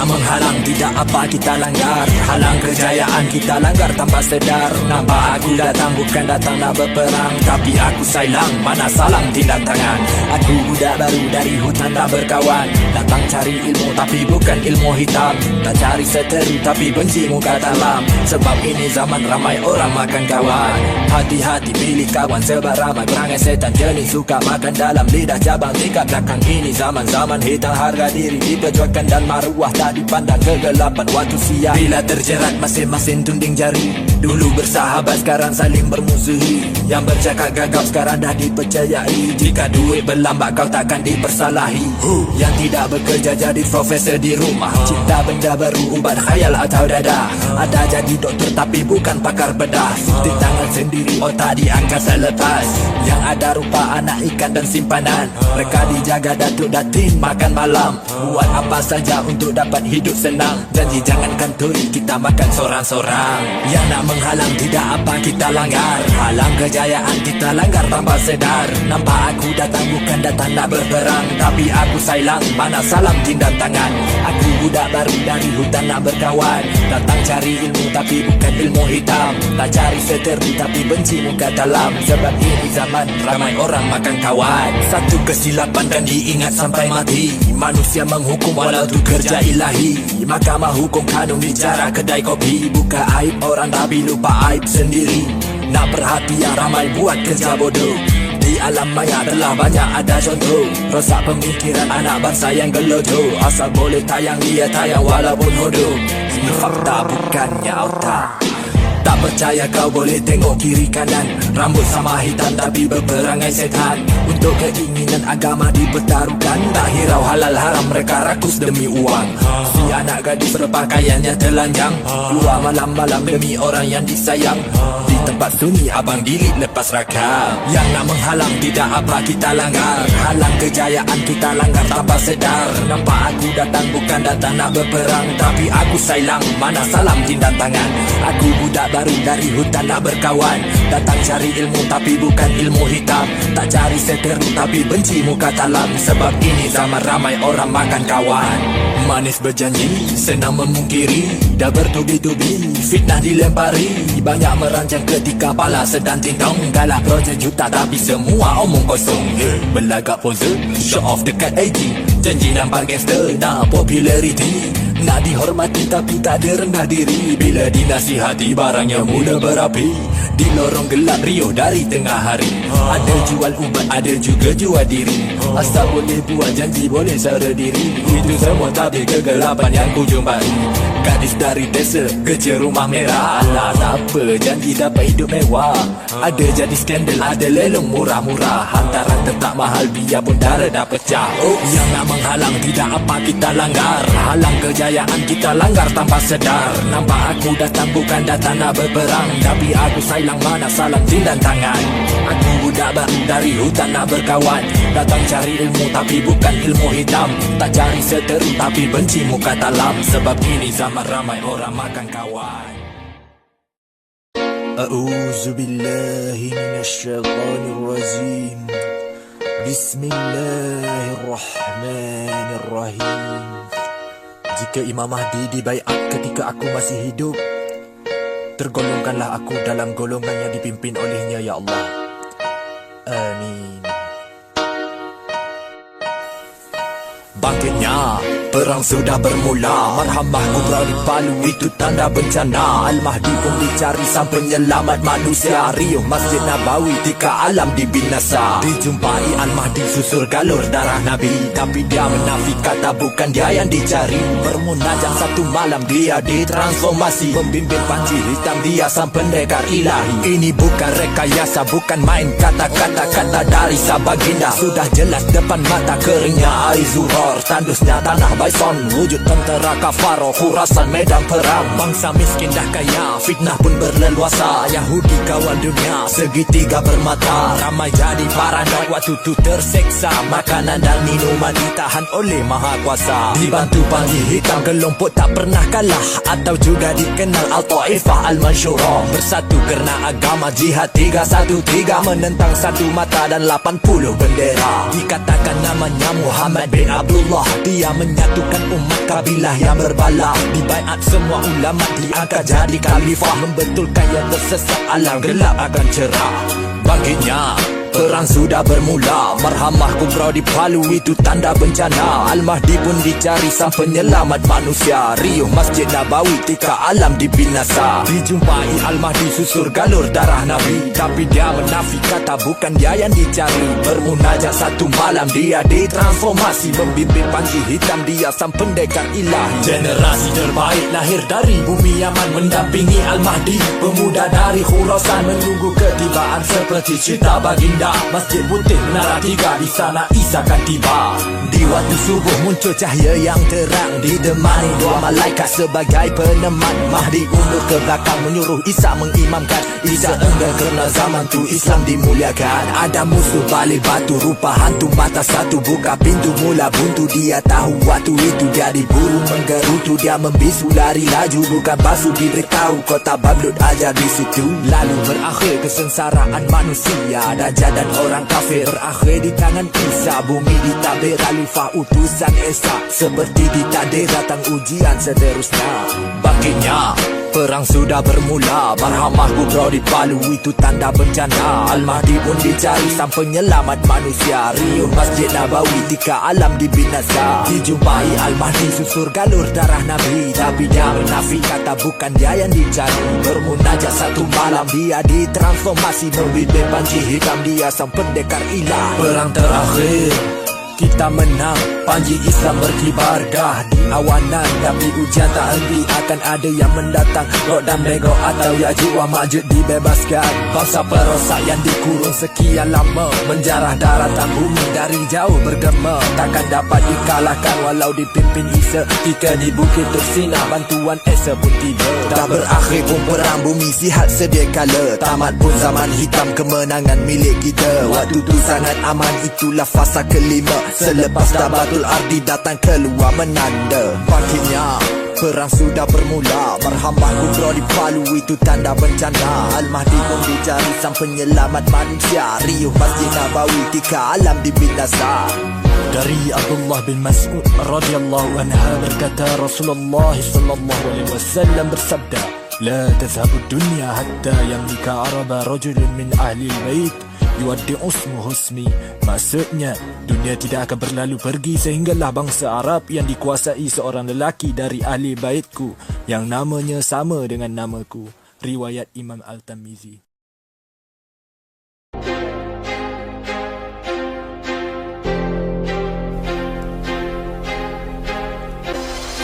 nak menghalang tidak apa kita langgar. Halang kejayaan kita langgar tanpa sedar. Nampak aku datang bukan datang nak berperang, tapi aku sailang mana salam tindak tangan. Aku budak baru dari hutan tak berkawan, datang cari ilmu tapi bukan ilmu hitam. Tak cari seteru tapi benci muka dalam, sebab ini zaman ramai orang makan kawan. Hati-hati pilih kawan sebab ramai perangai setan jenis suka makan dalam lidah cabang tingkat belakang. Ini zaman-zaman hitam, harga diri diperjuangkan dan maruah tak dipandang kegelapan waktu siang. Bila terjerat masing-masing tunding jari, dulu bersahabat sekarang saling bermusuhi. Yang bercakap gagap sekarang dah dipercayai. Jika duit berlambat kau takkan dipersalahi. Yang tidak bekerja jadi profesor di rumah, cipta benda baru ubat khayal atau dada. Ada jadi doktor tapi bukan pakar bedah, suntik tangan sendiri otak diangkat selepas. Yang ada rupa anak ikan dan simpanan, mereka dijaga datuk datin makan malam. Buat apa saja untuk dapat hidup senang, janji jangan kantoi kita makan sorang-sorang. Yang nak menghalang tidak apa kita langgar, halang kejayaan kita langgar tanpa sedar. Nampak aku datang bukan datang nak berperang, tapi aku sailang mana salam tindak tangan. Aku budak baru dari hutan nak berkawan, datang cari ilmu tapi bukan ilmu hitam. Tak cari seteru tapi benci muka dalam, sebab ini zaman ramai orang makan kawan. Satu kesilapan dan diingat sampai mati, manusia menghukum walau tu kerja ilahi. Mahkamah hukum kanun bicara kedai kopi, buka aib orang tapi lupa aib sendiri. Nak perhatian ramai buat kerja bodoh, di alam maya telah banyak ada contoh. Rosak pemikiran anak bangsa yang gelojoh, asal boleh tayang dia tayang walaupun hodoh. Ini fakta bukannya otak. Tak percaya kau boleh tengok kiri kanan, rambut sama hitam tapi berperangai setan. Untuk keinginan agama dipertaruhkan, tak hirau halal haram mereka rakus demi uang. Si anak gadis berpakaiannya telanjang, keluar malam-malam demi orang yang disayang. Di tempat sunyi abang dilit lepas rakam. Yang nak menghalang tidak apa kita langgar, halang kejayaan kita langgar tanpa sedar. Nampak aku datang bukan datang nak berperang, tapi aku sailang mana salam tindak tangan. Aku budak baru dari hutan nak berkawan, datang cari ilmu tapi bukan ilmu hitam. Tak cari seteru tapi benci muka dalam, sebab ini zaman ramai orang makan kawan. Manis berjanji, senang memungkiri, dah bertubi-tubi, fitnah dilempari. Banyak merancang ketika pala sedang tintong, galah projek juta tapi semua omong kosong. Belagak pose, show off dekat IG, janji nampak gangster, nak popularity. Nak dihormati tapi tak ada rendah diri, bila dinasihati barangnya mula berapi. Di lorong gelap Rio dari tengah hari, ada jual ubat ada juga jual diri. Asal boleh buat janji boleh sara diri, itu semua tapi kegelapan yang ku jumpai. Gadis dari desa kerja rumah merah, alah tak apa janji dapat hidup mewah. Ada jadi skandal ada lelong murah-murah, hantaran tetap mahal biarpun darah dah pecah. Yang nak menghalang tidak apa kita langgar, halang kejayaan kita langgar tanpa sedar. Nampak aku datang bukan datang nak berperang, tapi aku sailang mana salam tindak tangan. Aku budak baru dari hutan nak berkawan, datang cari ilmu tapi bukan ilmu hitam. Tak cari seteru tapi benci muka dalam, sebab ini zaman ramai orang makan kawan. A'udzu billahi minasyaitonir rajim. Bismillahirrahmanirrahim. Jika Imam Mahdi dibaiat ketika aku masih hidup, tergolongkanlah aku dalam golongan yang dipimpin olehnya, ya Allah. Amin. Bangkitnya perang sudah bermula, marhamah kubra di Palu itu tanda bencana. Al-Mahdi pun dicari sang penyelamat manusia. Riuh Masjid Nabawi tika alam dibinasa. Dijumpai Al-Mahdi susur galur darah Nabi, tapi dia menafik kata bukan dia yang dicari. Bermunajat satu malam dia ditransformasi, membimbing panji hitam dia sang pendekar ilahi. Ini bukan rekayasa, bukan main kata-kata, kata dari Sabaginda. Sudah jelas depan mata keringnya air zuhur, tandusnya tanah Bison, wujud tentera kafaro, Khurasan medan perang. Bangsa miskin dah kaya, fitnah pun berleluasa. Yahudi kawal dunia, segitiga bermata. Ramai jadi paranoid waktu tu terseksa. Makanan dan minuman ditahan oleh Maha Kuasa. Dibantu panji hitam, kelompok tak pernah kalah, atau juga dikenal Al-Ta'ifah Al-Mansyurah. Bersatu kerana agama, jihad 313, menentang satu mata dan 80 bendera. Dikatakan namanya Muhammad bin Abdul Abdullah, dia menyatukan umat kabilah yang berbala. Dibaiat semua ulama, diangkat jadi khalifah, membetulkan yang tersesat, alam gelap akan cerah. Baginya perang sudah bermula, Marhamah Kubra di Palu itu tanda bencana. Al-Mahdi pun dicari sang penyelamat manusia. Riuh Masjid Nabawi tika alam dibinasa. Dijumpai Al-Mahdi susur galur darah Nabi, tapi dia menafik kata bukan dia yang dicari. Bermunajat satu malam dia ditransformasi, membimbing panji hitam dia sang pendekar ilahi. Generasi terbaik lahir dari bumi Yaman, mendampingi Al-Mahdi. Pemuda dari Khurasan menunggu ketibaan seperti cerita baginda. Masjid Putih Menara Tiga, di sana Isa akan tiba. Di waktu subuh muncul cahaya yang terang, ditemani dua malaikat sebagai peneman. Mahdi undur ke belakang menyuruh Isa mengimamkan. Isa enggan kerana zaman tu Islam dimuliakan. Ada musuh balik batu rupa hantu mata satu, buka pintu mula buntu. Dia tahu waktu itu dia diburu menggerutu. Dia membisu lari laju, bukan basuh diberitahu kota Bablut ajar di situ. Lalu berakhir kesengsaraan manusia, Dajjal dan orang kafir berakhir di tangan Isa. Bumi ditabir khalifah utusan Esa, seperti ditakdir datang ujian seterusnya. Baginya perang sudah bermula, Marhamah Kubra di Palu itu tanda bencana. Al-Mahdi pun dicari sang penyelamat manusia. Riuh Masjid Nabawi tika alam dibinasa. Dijumpai Al-Mahdi susur galur darah Nabi, tapi dia menafik kata bukan dia yang dicari. Bermunajat satu malam dia ditransformasi, membimbing panji hitam dia sang pendekar ilah. Perang terakhir kita menang, panji Islam berkibar dah di awanan. Tapi ujian tak henti, akan ada yang mendatang. Rod dan Magog atau Ya'juj wa Ma'juj dibebaskan. Bangsa perosak yang dikurung sekian lama, menjarah daratan bumi dari jauh bergema. Takkan dapat dikalahkan walau dipimpin Isa. Jika di Bukit Tursina bantuan Esa pun tiba. Tak berakhir pun perang bumi sihat sedia kala. Tamat pun zaman hitam, kemenangan milik kita. Waktu tu sangat aman, itulah fasa kelima. Selepas Dabatul Ardi datang keluar menanda. Baginya perang sudah bermula, Marhamah Kubra di Palu itu tanda bencana. Al-Mahdi pun dicari sang penyelamat manusia. Riuh Masjid Nabawi tika alam dibinasa. Dari Abdullah bin Mas'ud radhiyallahu anha berkata, Rasulullah sallallahu alaihi wasallam bersabda, La tazhabu dunya hatta yamlika araba rajulun min ahli al-bait yuwaddi'u ismuhu ismi. Maksudnya, dunia tidak akan berlalu pergi sehinggalah bangsa Arab yang dikuasai seorang lelaki dari ahli baitku yang namanya sama dengan namaku. Riwayat Imam Al-Tirmizi.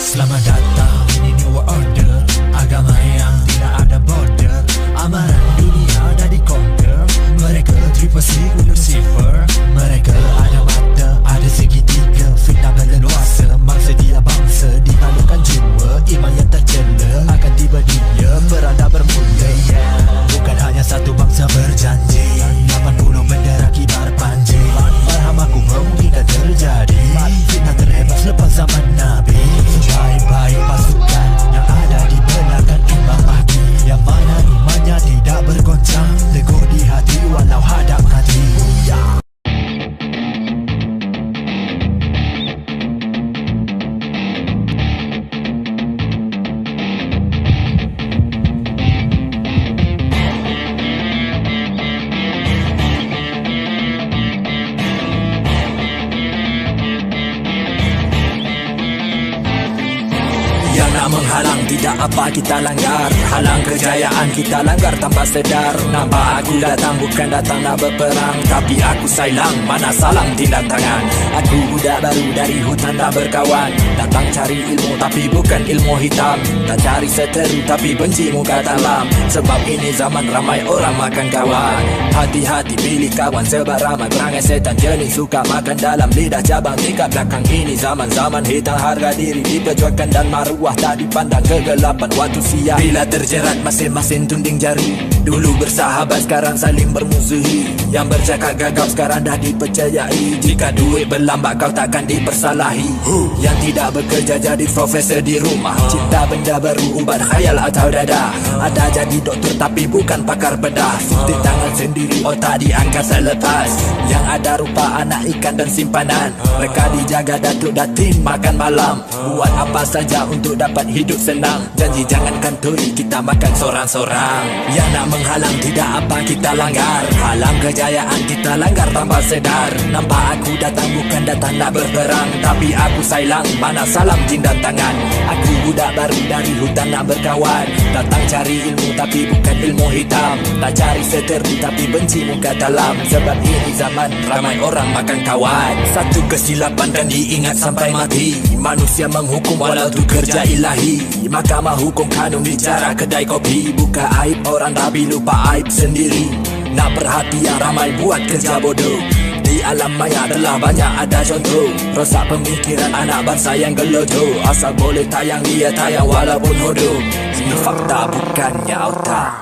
Selamat datang di New Order, agama yang tidak ada border. Amaran dunia dah dikonquer. Mereka tripasi Lucifer. Mereka ada mata, ada segitiga. Fitnah berleluasa, mangsa dia bangsa. Dimalukan jiwa, iman yang tercela. Akan tiba dia, perang dah bermula. Bukan hanya satu bangsa berjanji, 80 bendera kibar panji. Marhamah Kubra mungkin kan terjadi. Fitnah terhebat selepas zaman Nabi. Baik-baik pasukan yang ada di belakang Imam Mahdi, yang mana imannya tidak bergoncang, teguh di hati walau hadap mati. Yang nak menghalang tidak apa kita langgar. Halang kejayaan kita langgar tanpa sedar. Nampak aku datang bukan datang nak berperang, tapi aku sailang mana salam tindak tangan. Aku budak baru dari hutan tak berkawan. Datang cari ilmu tapi bukan ilmu hitam. Tak cari seteru tapi benci muka dalam. Sebab ini zaman ramai orang makan kawan. Hati-hati pilih kawan sebab ramai perangai setan jenis suka makan dalam lidah cabang tingkat belakang. Ini zaman-zaman hitam, harga diri diperjuangkan dan maruah tak pandang kegelapan waktu siang. Bila terjerat masing-masing tunding jari. Dulu bersahabat sekarang saling bermusuhi. Yang bercakap gagap sekarang dah dipercayai. Jika duit berlambat kau takkan dipersalahi. Yang tidak bekerja jadi profesor di rumah. Cipta benda baru ubat khayal atau dada. Ada jadi doktor tapi bukan pakar bedah. Suntik tangan sendiri otak diangkat selepas. Yang ada rupa anak ikan dan simpanan. Mereka dijaga datuk datin makan malam. Buat apa saja untuk dapat hidup senang. Janji jangan kantoi kita makan sorang-sorang. Yang nak menghalang tidak apa kita langgar. Halang kejayaan kita langgar tanpa sedar. Nampak aku datang bukan datang nak berperang. Tapi aku sayang mana salam jindan tangan. Aku budak baru dari hutan nak berkawan. Datang cari ilmu tapi bukan ilmu hitam. Tak cari seteru tapi benci muka dalam. Sebab ini zaman ramai orang makan kawan. Satu kesilapan dan diingat sampai mati. Manusia menghukum walau tu kerja ilahi. Mahkamah hukum kanun bicara kedai kopi. Buka aib orang tapi lupa aib sendiri. Nak perhatian ramai buat kerja bodoh. Di alam maya telah banyak ada contoh. Rosak pemikiran anak bangsa yang gelojoh. Asal boleh tayang dia tayang walaupun hodoh. Ini fakta bukannya otak.